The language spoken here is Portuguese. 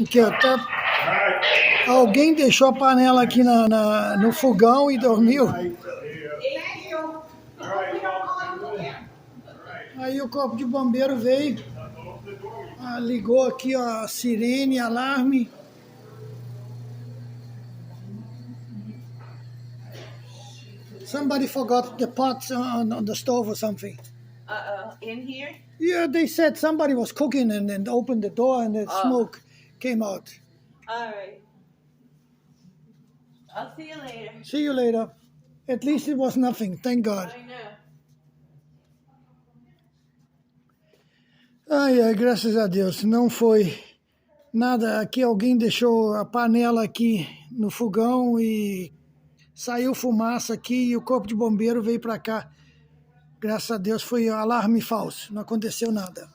Aqui, ó, tá... Alguém deixou a panela aqui no fogão e dormiu. Aí o corpo de bombeiro veio, ligou aqui ó, a sirene, alarme. Somebody forgot the pots on the stove or something. In here? Yeah, they said somebody was cooking and opened the door and the smoke came out. All right. I'll see you later. See you later. At least it was nothing, thank God. I know. Ai, graças a Deus, não foi nada. Aqui alguém deixou a panela aqui no fogão e saiu fumaça aqui e o corpo de bombeiro veio para cá. Graças a Deus foi alarme falso, não aconteceu nada.